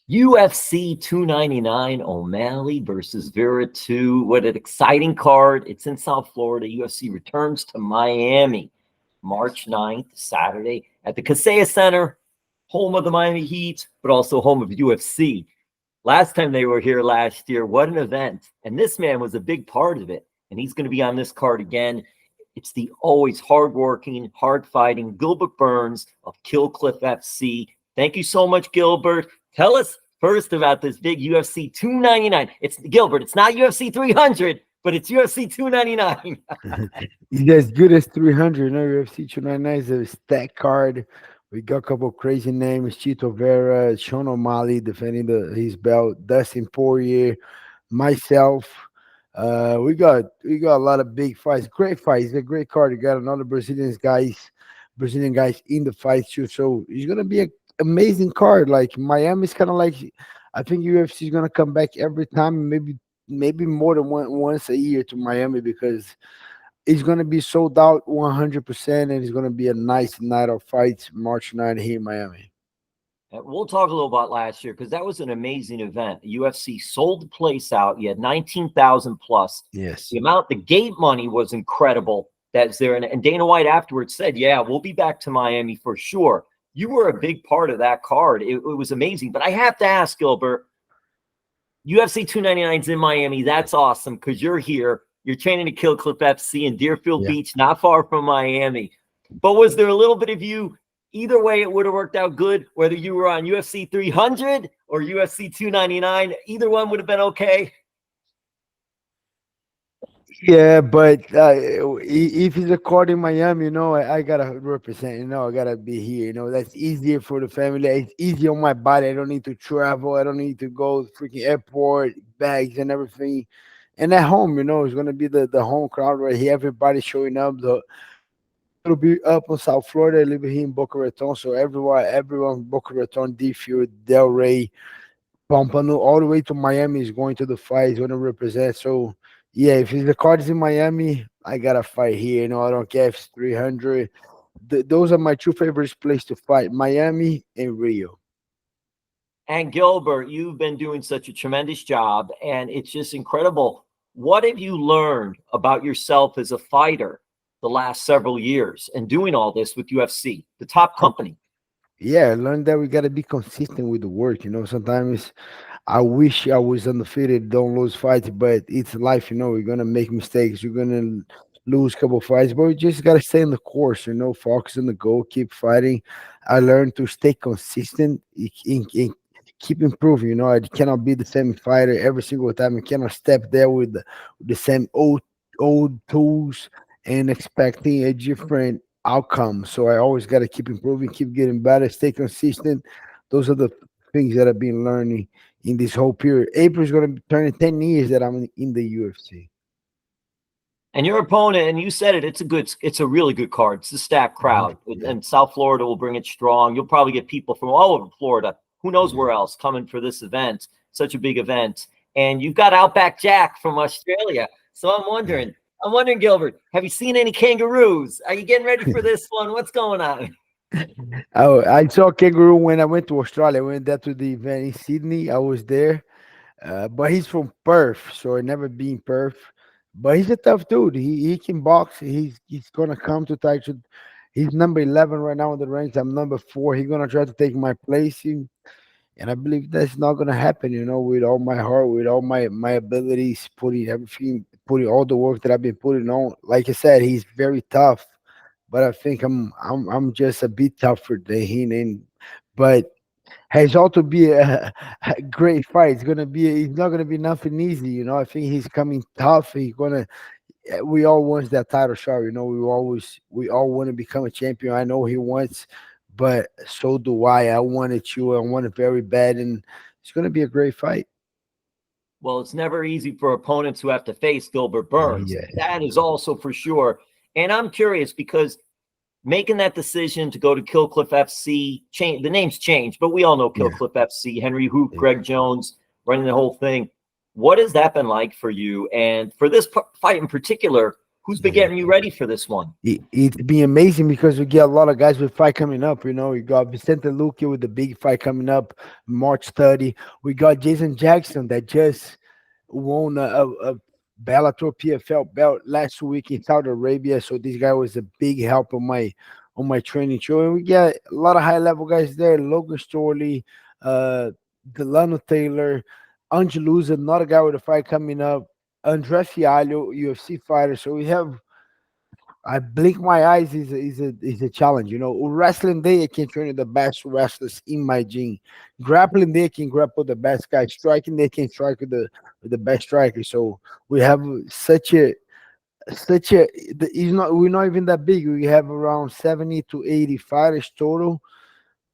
UFC 299, O'Malley versus Vera 2. What an exciting card. It's in South Florida. UFC returns to Miami March 9th, Saturday, at the Kaseya Center, home of the Miami Heat, but also home of UFC. Last time they were here last year, what an event. And this man was a big part of it. And he's going to be on this card again. It's the always hardworking, hard-fighting Gilbert Burns of Kill Cliff FC. Thank you so much, Gilbert. Tell us first about this big UFC 299. It's Gilbert. It's not UFC 300, but it's UFC 299. It's as good as 300. You know, UFC 299 is a stack card. We got a couple of crazy names: Chito Vera, Sean O'Malley defending his belt, Dustin Poirier, myself. We got a lot of big fights, great fights. It's a great card. You got another Brazilian guys in the fight too. So it's gonna be an amazing card. Like Miami's kind of like, I think UFC is gonna come back every time, maybe more than once a year to Miami, because it's gonna be sold out 100%, and it's gonna be a nice night of fights March 9th here in Miami. We'll talk a little about last year, because that was an amazing event. UFC sold the place out. You had 19,000 plus. Yes. The gate money was incredible. That's there. And Dana White afterwards said, yeah, we'll be back to Miami for sure. You were a big part of that card. It was amazing. But I have to ask, Gilbert, UFC 299 is in Miami. That's awesome, because you're here. You're training to Kill Cliff FC in Deerfield Beach, not far from Miami. But was there a little bit of you? Either way, it would have worked out good, whether you were on UFC 300 or UFC 299. Either one would have been okay. Yeah, but if it's a card in Miami, you know, I gotta represent. You know, I gotta be here. You know, that's easier for the family. It's easier on my body. I don't need to travel. I don't need to go to freaking airport, bags and everything. And at home, you know, it's gonna be the home crowd right here. Everybody showing up. It'll be up in South Florida. I live here in Boca Raton, so everyone Boca Raton, Deerfield, Delray, Pompano, all the way to Miami is going to the fight. Is going to represent. So yeah, if the card is in Miami, I gotta fight here. You know, I don't care if it's 300. Those are my two favorite places to fight: Miami and Rio. And Gilbert, you've been doing such a tremendous job, and it's just incredible. What have you learned about yourself as a fighter the last several years and doing all this with UFC, the top company? Yeah, I learned that we got to be consistent with the work. You know, sometimes I wish I was undefeated, don't lose fights, but it's life. You know, we're going to make mistakes. You're going to lose a couple fights, but we just got to stay in the course, you know, focus on the goal, keep fighting. I learned to stay consistent, keep improving. You know, I cannot be the same fighter every single time. I cannot step there with the same old tools and expecting a different outcome. So I always got to keep improving, keep getting better, stay consistent. Those are the things that I've been learning in this whole period. April is going to be turning 10 years that I'm in the UFC. And your opponent, and you said it, it's a really good card. It's a stacked crowd. Yeah. And South Florida will bring it strong. You'll probably get people from all over Florida, who knows where else, coming for this event, such a big event. And you've got Outback Jack from Australia. So I'm wondering, Gilbert, have you seen any kangaroos? Are you getting ready for this one? What's going on? I saw kangaroo when I went to Australia. I went there to the event in Sydney. I was there. But he's from Perth, so I never been Perth. But he's a tough dude. He can box. He's gonna come to Tyson. He's number 11 right now in the ranks. I'm number 4. He's gonna try to take my place, and I believe that's not gonna happen. You know, with all my heart, with all my abilities, putting all the work that I've been putting on. Like I said, he's very tough, but I think I'm just a bit tougher than him. But has also be a great fight. It's not gonna be nothing easy, you know. I think he's coming tough. We all want that title shot, you know. We all want to become a champion. I know he wants, but so do I. I want it too. I want it very bad, and it's gonna be a great fight. Well, it's never easy for opponents who have to face Gilbert Burns. Yeah. That is also for sure. And I'm curious, because making that decision to go to Kill Cliff FC, the name's changed, but we all know Kill Cliff FC, Henry Hoop, Greg Jones running the whole thing. What has that been like for you? And for this fight in particular, Who's been Yeah. getting you ready for this one? It's been amazing because we get a lot of guys with fight coming up. We got Vicente Luque with the big fight coming up March 30. We got Jason Jackson that just won a Bellator PFL belt last week in Saudi Arabia. So this guy was a big help on my training show. And we got a lot of high level guys there. Logan Storley, uh, Delano Taylor, Angelusa, another guy with a fight coming up. André Fialho, UFC fighter. So we have I blink my eyes is a challenge. Wrestling day I can train with the best wrestlers in my gym. Grappling day I can grapple the best guy. Striking day I can strike with the best striker. So we have we're not even that big. We have around 70 to 80 fighters total.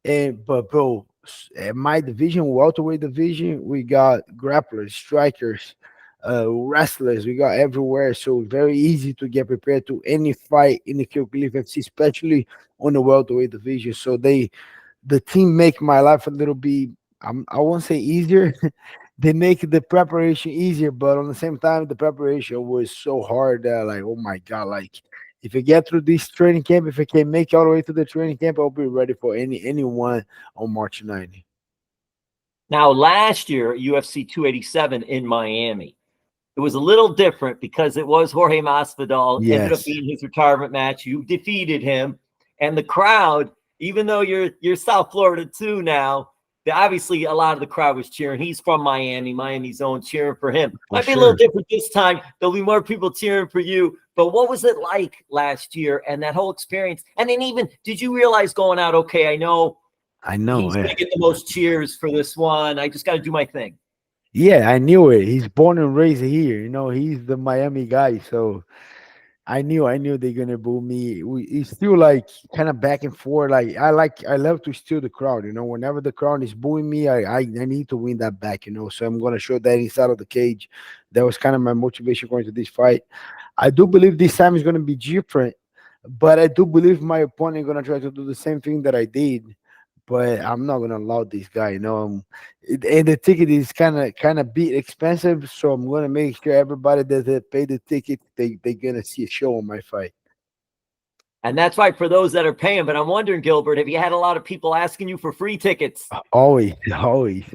But bro, my division, welterweight division, we got grapplers, strikers, wrestlers. We got everywhere, so very easy to get prepared to any fight in the Cliff FC, especially on the welterweight division. So the team make my life a little bit. I won't say easier. They make the preparation easier, but on the same time, the preparation was so hard that like, oh my god, like if I get through this training camp, if I can make it all the way to the training camp, I'll be ready for anyone on March 9th. Now, last year, UFC 287 in Miami, it was a little different because it was Jorge Masvidal, ended up Yes, being his retirement match. You defeated him. And the crowd, even though you're South Florida too now, obviously a lot of the crowd was cheering. He's from Miami, Miami's own, cheering for him. for Might be a little sure. different this time. There'll be more people cheering for you. But what was it like last year and that whole experience? And then even, did you realize going out, okay, I know I know. he's going to get the most cheers for this one. I just got to do my thing. Yeah, I knew it. He's born and raised here. He's the Miami guy. So I knew they're gonna boo me. It's still like kind of back and forth. I love to steal the crowd. Whenever the crowd is booing me, I need to win that back. So I'm gonna show that inside of the cage. That was kind of my motivation going to this fight. I do believe this time is gonna be different, but I do believe my opponent gonna try to do the same thing that I did. But I'm not gonna allow this guy. And the ticket is kind of bit expensive, so I'm gonna make sure everybody that they pay the ticket, they gonna see a show on my fight. And that's right for those that are paying. But I'm wondering, Gilbert, have you had a lot of people asking you for free tickets? Always, always,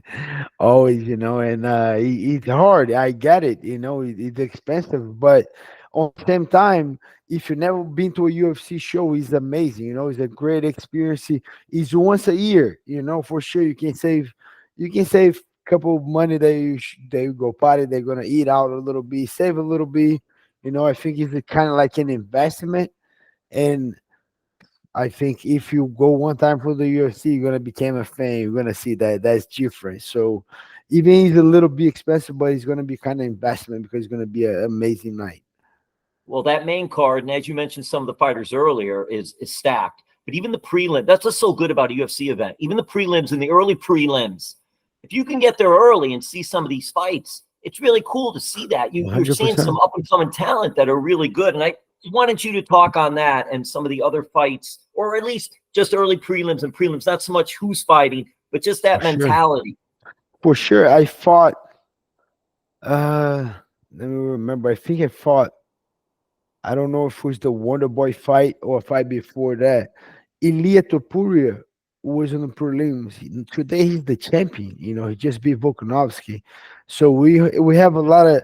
always. And it's hard. I get it. It's expensive, but on the same time, if you've never been to a UFC show, it's amazing. It's a great experience. It's once a year. For sure. You can save a couple of money that they go party. They're gonna eat out a little bit, save a little bit. I think it's kind of like an investment, and I think if you go one time for the UFC, you're gonna become a fan. You're gonna see that that's different. So even it's a little bit expensive, but it's gonna be kind of investment because it's gonna be an amazing night. Well, that main card, and as you mentioned, some of the fighters earlier, is stacked. But even the prelim, that's what's so good about a UFC event. Even the prelims and the early prelims, if you can get there early and see some of these fights, it's really cool to see that. You're seeing 100%. some up and coming talent that are really good. And I wanted you to talk on that and some of the other fights, or at least just early prelims and prelims, not so much who's fighting, but just For that sure. mentality. For sure. I fought. Uh, Let me remember. I think I fought. I don't know if it was the Wonder Boy fight or a fight before that. Ilia Topuria was in the prelims. Today he's the champion. He just beat Volkanovski. So we have a lot of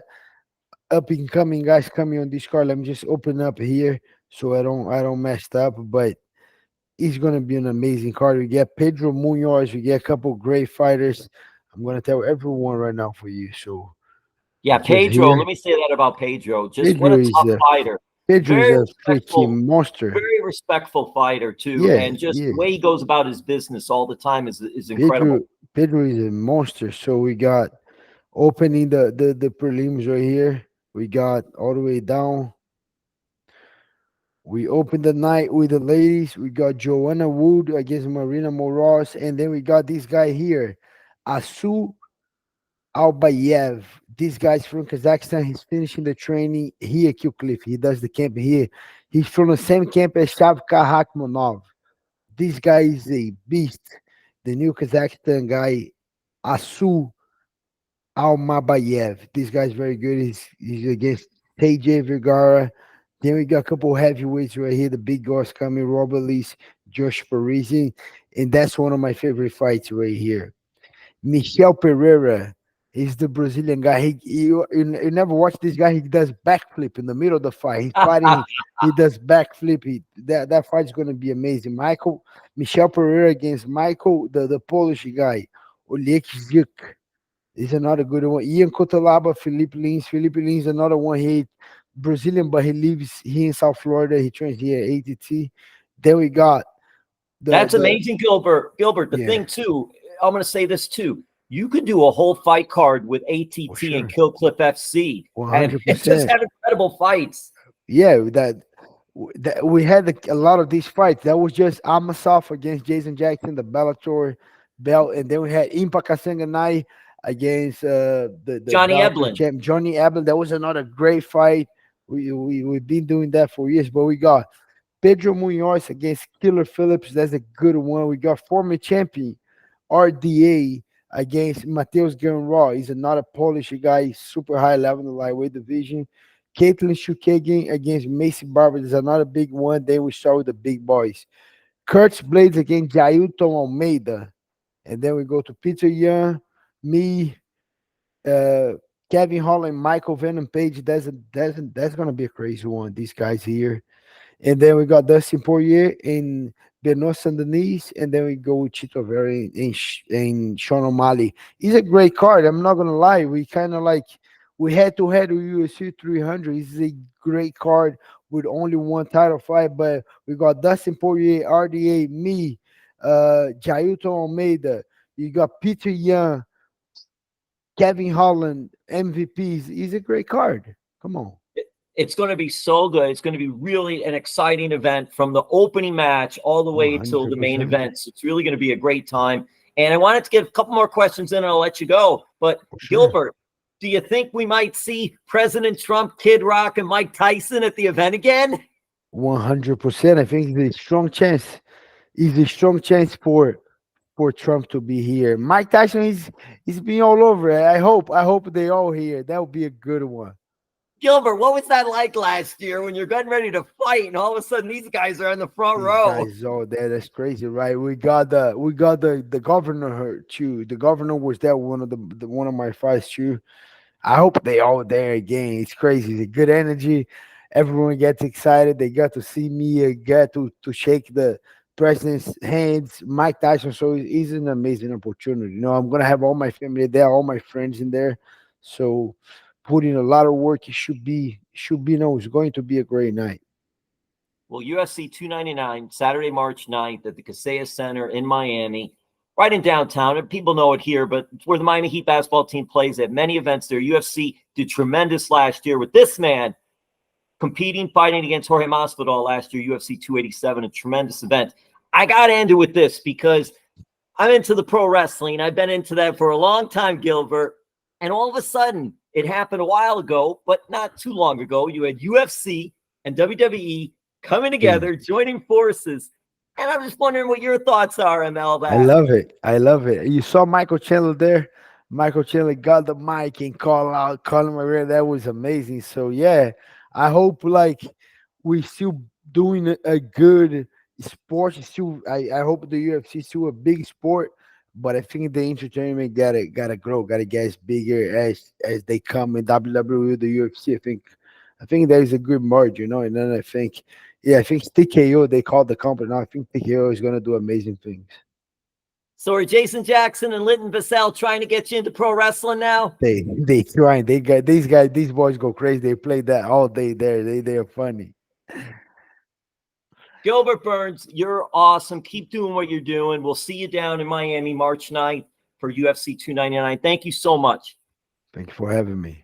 up and coming guys coming on this card. Let me just open up here so I don't mess up. But it's gonna be an amazing card. We get Pedro Munoz. We get a couple great fighters. I'm gonna tell everyone right now for you. So Yeah, just Pedro, let here, me say that about Pedro. Just what Pedro a is tough a fighter. Pedro is Very a respectful, freaking monster. very respectful fighter too, Yeah, and just yeah. the way he goes about his business all the time is Pedro incredible. Pedro is a monster. So we got opening the prelims right here. We got all the way down. We opened the night with the ladies. We got Joanna Wood against Marina Moros, and then we got this guy here, Asu Albayev. This guy's from Kazakhstan. He's finishing the training here at Cliff. He does the camp here. He's from the same camp as Shavka Hakmonov. This guy is a beast. The new Kazakhstan guy, Asu Almabayev. This guy's very good. He's against TJ Vergara. Then we got a couple heavyweights right here. The big guys coming, Robert Lee, Josh Parisi, and that's one of my favorite fights right here. Michel Pereira is the Brazilian guy. You never watch this guy. He does backflip in the middle of the fight. He's fighting. He does backflip. That fight's gonna be amazing. Michel Pereira against Michael, the Polish guy. Oleksiuk is another good one. Ian Cotalaba, Felipe Lins. Felipe Lins, another one. He Brazilian, but he lives here in South Florida. He trains here at ATT. Then we got That's amazing, Gilbert. Gilbert, the yeah. thing too, I'm going to say this too. You could do a whole fight card with ATT sure. and Kill Cliff FC, and 100%. just have incredible fights. Yeah, that we had a lot of these fights. That was just Amasov against Jason Jackson, the Bellator belt, and then we had Impa Kasenganai against the Johnny Bellator Eblen. champ, Johnny Eblen. That was another great fight. We've been doing that for years, but we got Pedro Munoz against Killer Phillips. That's a good one. We got former champion RDA against Mateus Ganraw. He's another Polish guy, super high level in the lightweight division. Caitlin Shukagan against Macy Barber is another big one. Then we start with the big boys. Kurtz Blades against Jailton Almeida. And then we go to Peter Young, me, Kevin Holland, Michael Venom Page. That's gonna be a crazy one. These guys here. And then we got Dustin Poirier and Benoit Saint-Denis, and then we go with Chito Vera and Sean O'Malley. It's a great card. I'm not gonna lie. We kind of like we head to head with UFC 300. It's a great card with only one title fight, but we got Dustin Poirier, RDA, me, Jailton Almeida. You got Peter Young, Kevin Holland, MVPs. It's a great card. Come on. It's going to be so good. It's going to be really an exciting event from the opening match all the way till the main 100%. event. So it's really going to be a great time. And I wanted to get a couple more questions in and I'll let you go. But Sure. Gilbert, do you think we might see President Trump, Kid Rock, and Mike Tyson at the event again? 100%. I think it's a strong chance. It's a strong chance for Trump to be here. Mike Tyson is being all over it. I hope they all here. That would be a good one. Gilbert, what was that like last year when you're getting ready to fight and all of a sudden these guys are in the front row? Guys all there. That's crazy, right? We got the governor too. The governor was there one of my fights too. I hope they all there again. It's crazy. It's a good energy. Everyone gets excited. They got to see me. Get to shake the president's hands, Mike Tyson. So it's an amazing opportunity. You know, I'm gonna have all my family there, all my friends in there. So put in a lot of work. It should be. It's going to be a great night. Well, UFC 299, Saturday, March 9th at the Kaseya Center in Miami, right in downtown. And people know it here, but it's where the Miami Heat basketball team plays at many events there. UFC did tremendous last year with this man competing, fighting against Jorge Masvidal last year, UFC 287, a tremendous event. I got to end it with this because I'm into the pro wrestling. I've been into that for a long time, Gilbert. And all of a sudden, it happened a while ago, but not too long ago. You had UFC and WWE coming together, joining forces. And I'm just wondering what your thoughts are on all that. I love it. I love it. You saw Michael Chandler there. Michael Chandler got the mic and call out Conor McGregor. That was amazing. So yeah, I hope like we still doing a good sport. Still, I hope the UFC is still a big sport, but I think the entertainment gotta grow, gotta get bigger as they come in WWE, the UFC. I think there is a good merge, you know. And then I think TKO, they called the company now. I think TKO is gonna do amazing things. So are Jason Jackson and Linton Vassell trying to get you into pro wrestling now? They trying. They got these boys go crazy. They play that all day there. They're funny. Gilbert Burns, you're awesome. Keep doing what you're doing. We'll see you down in Miami March 9th for UFC 299. Thank you so much. Thank you for having me.